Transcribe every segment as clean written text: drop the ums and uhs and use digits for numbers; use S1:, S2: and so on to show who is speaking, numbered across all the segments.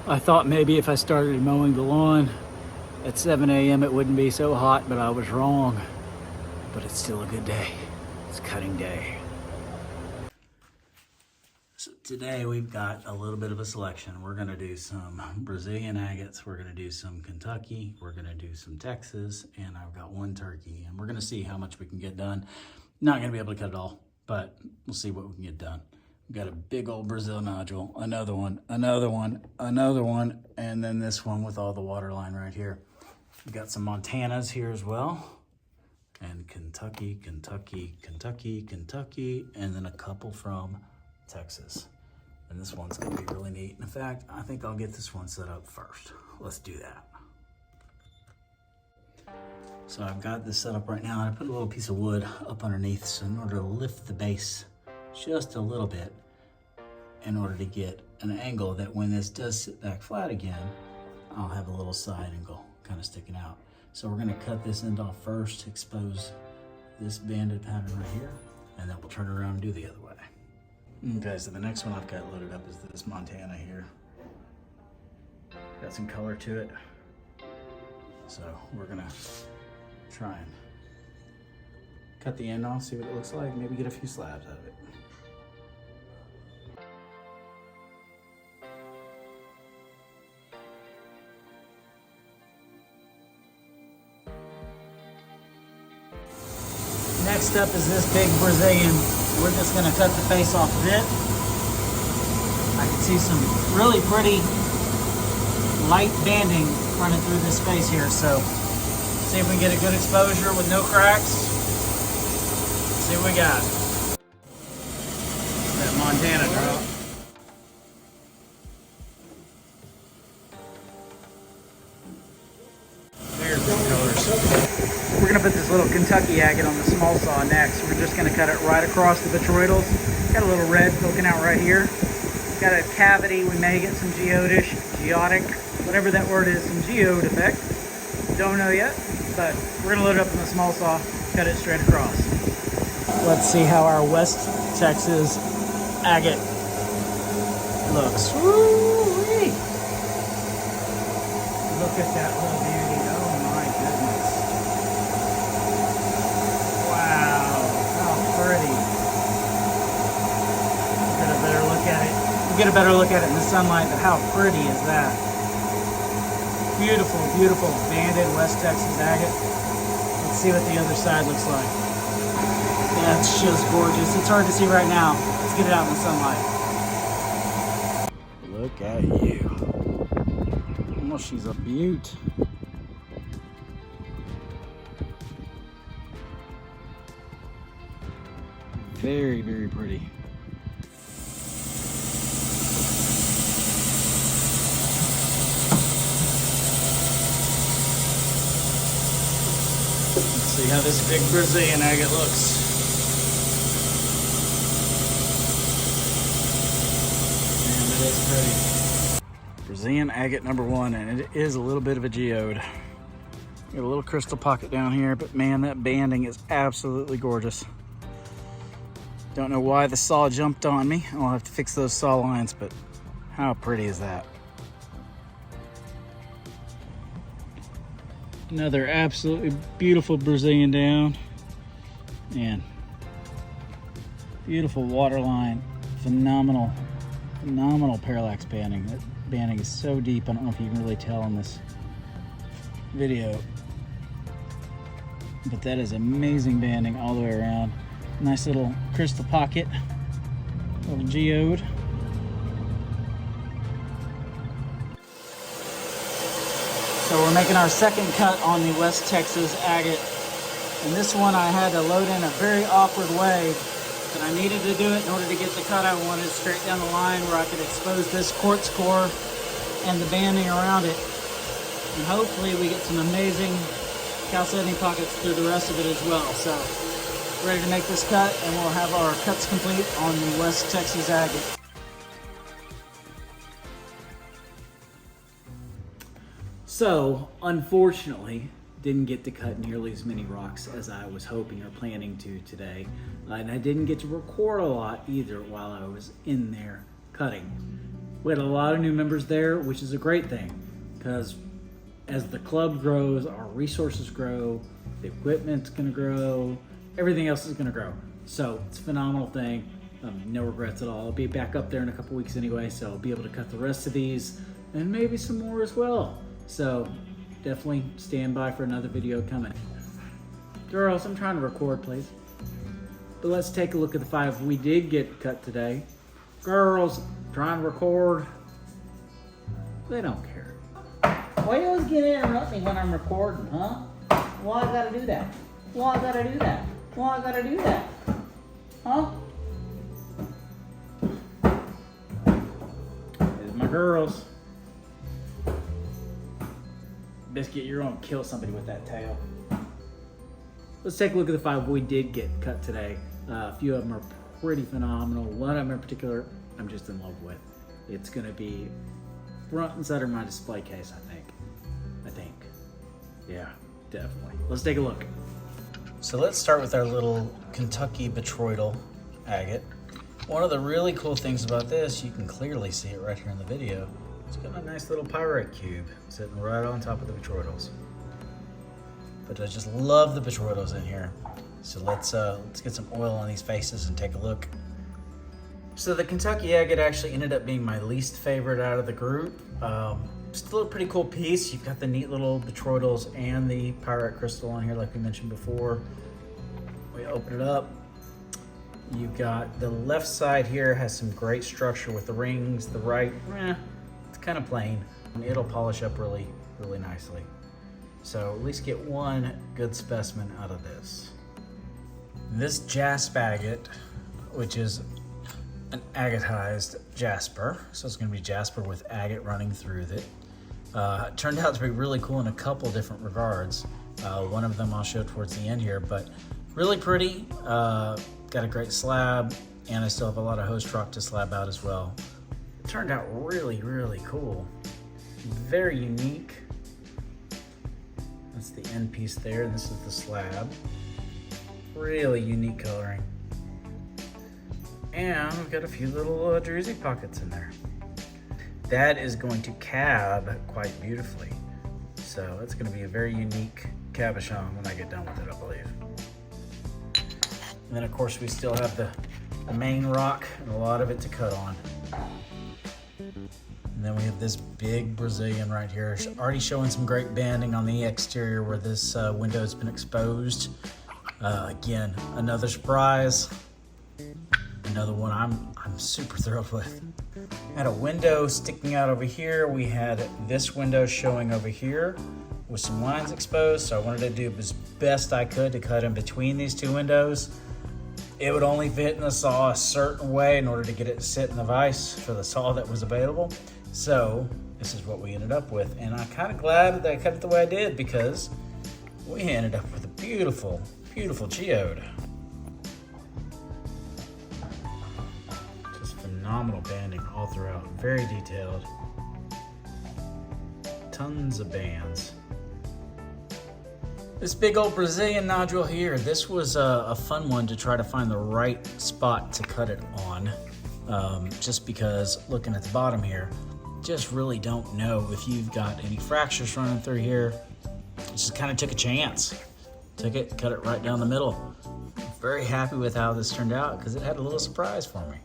S1: I thought maybe if I started mowing the lawn at 7 a.m. it wouldn't be so hot, but I was wrong. But it's still a good day. It's cutting day. So today we've got a little bit of a selection. We're gonna do some Brazilian agates, we're gonna do some Kentucky, we're gonna do some Texas, and I've got one turkey. And we're gonna see how much we can get done. Not gonna be able to cut it all, but we'll see what we can get done. We've got a big old Brazil nodule, another one, another one, another one, and then this one with all the water line right here. We've got some Montanas here as well. And Kentucky, Kentucky, Kentucky, Kentucky, and then a couple from Texas. And this one's gonna be really neat. In fact, I think I'll get this one set up first. Let's do that. So I've got this set up right now, and I put a little piece of wood up underneath, so in order to lift the base just a little bit, in order to get an angle that when this does sit back flat again, I'll have a little side angle kind of sticking out. So we're gonna cut this end off first, expose this banded pattern right here, and then we'll turn it around and do the other way. Okay, so the next one I've got loaded up is this Montana here. Got some color to it. So we're gonna try and cut the end off, see what it looks like, maybe get a few slabs out of it. Next up is this big Brazilian. We're just gonna cut the face off of it. I can see some really pretty light banding running through this space here, so see if we can get a good exposure with no cracks. See what we got. That Montana drop. There's the colors. We're gonna put this little Kentucky agate on the small saw next. We're just gonna cut it right across the vitoroidals. Got a little red poking out right here. Got a cavity. We may get some geotic, whatever that word is, some geode effect. Don't know yet, but we're gonna load it up on the small saw, cut it straight across. Let's see how our West Texas agate looks. Woo-wee. Look at that little beauty. Oh my goodness. Wow, how pretty. Get a better look at it. We'll get a better look at it in the sunlight, but how pretty is that? Beautiful, beautiful banded West Texas agate. Let's see what the other side looks like. That's just gorgeous. It's hard to see right now. Let's get it out in the sunlight. Look at you. Oh, she's a beaut. Very, very pretty. Let's see how this big Brazilian agate looks. Man, that is pretty. Brazilian agate number one, and it is a little bit of a geode. Got a little crystal pocket down here, but man, that banding is absolutely gorgeous. Don't know why the saw jumped on me. I'll have to fix those saw lines, but how pretty is that? Another absolutely beautiful Brazilian down. Man, beautiful water line. Phenomenal, phenomenal parallax banding. That banding is so deep, I don't know if you can really tell in this video. But that is amazing banding all the way around. Nice little crystal pocket, little geode. So we're making our second cut on the West Texas agate. And this one I had to load in a very awkward way, but I needed to do it in order to get the cut I wanted straight down the line where I could expose this quartz core and the banding around it. And hopefully we get some amazing chalcedony pockets through the rest of it as well. So ready to make this cut, and we'll have our cuts complete on the West Texas agate. So, unfortunately, didn't get to cut nearly as many rocks as I was hoping or planning to today. And I didn't get to record a lot either while I was in there cutting. We had a lot of new members there, which is a great thing, because as the club grows, our resources grow, the equipment's gonna grow, everything else is gonna grow. So it's a phenomenal thing. No regrets at all. I'll be back up there in a couple weeks anyway, so I'll be able to cut the rest of these and maybe some more as well. So definitely stand by for another video coming. Girls, I'm trying to record, please. But let's take a look at the 5 we did get cut today. Girls, trying to record. They don't care. Why you always get interrupt me when I'm recording, huh? Why I gotta do that? Why I gotta do that? Why I gotta do that? Huh? There's my girls. Biscuit, you're gonna kill somebody with that tail. Let's take a look at the 5 we did get cut today. A few of them are pretty phenomenal. One of them in particular, I'm just in love with. It's gonna be front and center of my display case, I think. Yeah, definitely. Let's take a look. So let's start with our little Kentucky botryoidal agate. One of the really cool things about this, you can clearly see it right here in the video. It's got a nice little pyrite cube sitting right on top of the botryoidals. But I just love the botryoidals in here. So let's get some oil on these faces and take a look. So the Kentucky agate actually ended up being my least favorite out of the group. Still a pretty cool piece. You've got the neat little botryoidals and the pyrite crystal on here like we mentioned before. We open it up. You've got the left side here has some great structure with the rings. The right, it's kind of plain. It'll polish up really, really nicely. So at least get one good specimen out of this. This jasp agate, which is an agatized jasper. So it's gonna be jasper with agate running through it. Turned out to be really cool in a couple different regards. One of them I'll show towards the end here, but really pretty. Got a great slab, and I still have a lot of host rock to slab out as well. It turned out really, really cool. Very unique. That's the end piece there, and this is the slab. Really unique coloring. And we've got a few little druzy pockets in there. That is going to cab quite beautifully. So it's going to be a very unique cabochon when I get done with it, I believe. And then of course we still have the main rock and a lot of it to cut on. And then we have this big Brazilian right here, already showing some great banding on the exterior where this window has been exposed. Again, another surprise. Another one I'm super thrilled with. Had a window sticking out over here. We had this window showing over here with some lines exposed. So I wanted to do as best I could to cut in between these two windows. It would only fit in the saw a certain way in order to get it to sit in the vise for the saw that was available. So this is what we ended up with. And I'm kind of glad that I cut it the way I did because we ended up with a beautiful, beautiful geode. Phenomenal banding all throughout, very detailed. Tons of bands. This big old Brazilian nodule here, this was a fun one to try to find the right spot to cut it on. Just because looking at the bottom here, just really don't know if you've got any fractures running through here. Just kind of took a chance. Took it, cut it right down the middle. Very happy with how this turned out because it had a little surprise for me.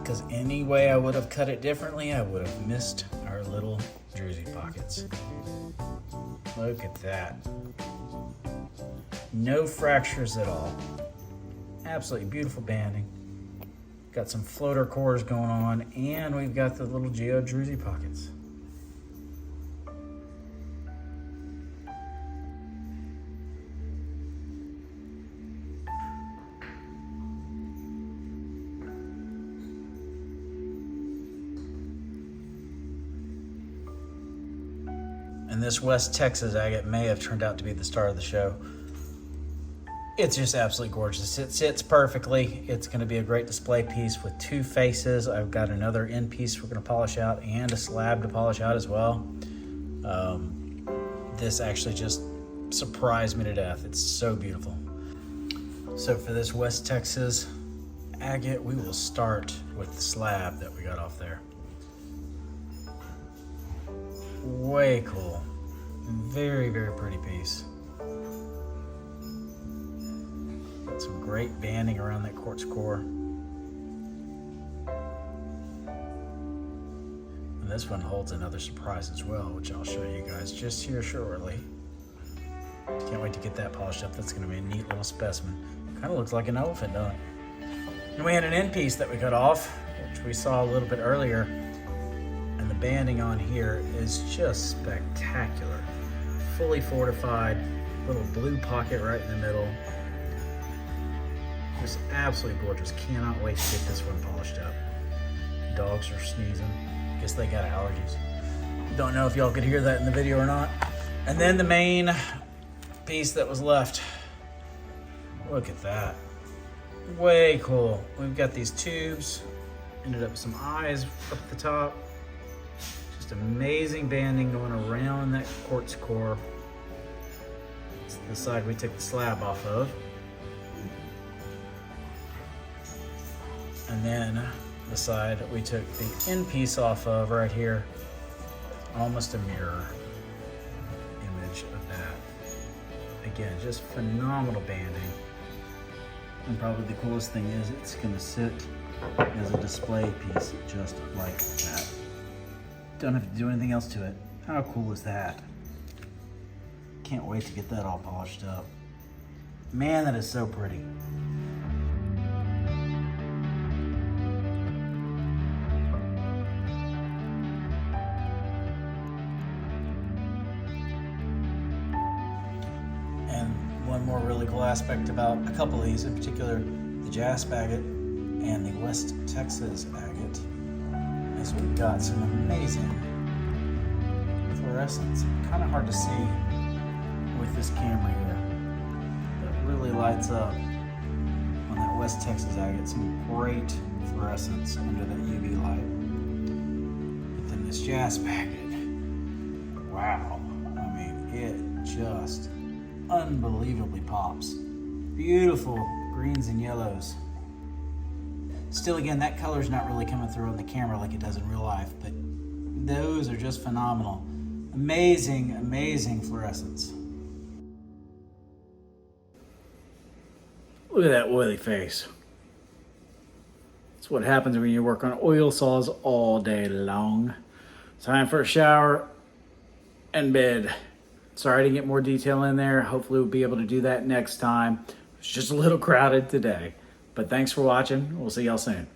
S1: Because any way I would have cut it differently, I would have missed our little druzy pockets. Look at that. No fractures at all. Absolutely beautiful banding. Got some floater cores going on, and we've got the little geode druzy pockets. And this West Texas agate may have turned out to be the star of the show. It's just absolutely gorgeous. It sits perfectly. It's going to be a great display piece with two faces. I've got another end piece we're going to polish out and a slab to polish out as well. This actually just surprised me to death. It's so beautiful. So for this West Texas agate, we will start with the slab that we got off there. Way cool. Very, very pretty piece. Got some great banding around that quartz core. And this one holds another surprise as well, which I'll show you guys just here shortly. Can't wait to get that polished up. That's gonna be a neat little specimen. Kind of looks like an elephant, doesn't it? And we had an end piece that we cut off, which we saw a little bit earlier. And the banding on here is just spectacular. Fully fortified, little blue pocket right in the middle. Just absolutely gorgeous. Cannot wait to get this one polished up. Dogs are sneezing. Guess they got allergies. Don't know if y'all could hear that in the video or not. And then the main piece that was left. Look at that. Way cool. We've got these tubes. Ended up with some eyes up the top. Just amazing banding going around that quartz core. It's the side we took the slab off of. And then the side we took the end piece off of right here. Almost a mirror image of that. Again, just phenomenal banding. And probably the coolest thing is it's gonna sit as a display piece just like that. Don't have to do anything else to it. How cool is that? Can't wait to get that all polished up. Man, that is so pretty. One more really cool aspect about a couple of these, in particular the jasp agate and the West Texas agate, is we've got some amazing fluorescence. Kind of hard to see with this camera here. It really lights up on that West Texas agate. Some great fluorescence under that UV light. But then this jasp agate, wow. I mean, it just unbelievably pops. Beautiful greens and yellows. Still, again, that color's not really coming through on the camera like it does in real life, but those are just phenomenal. Amazing, amazing fluorescence. Look at that oily face. That's what happens when you work on oil saws all day long. Time for a shower and bed. Sorry I didn't get more detail in there. Hopefully we'll be able to do that next time. It's just a little crowded today. But thanks for watching. We'll see y'all soon.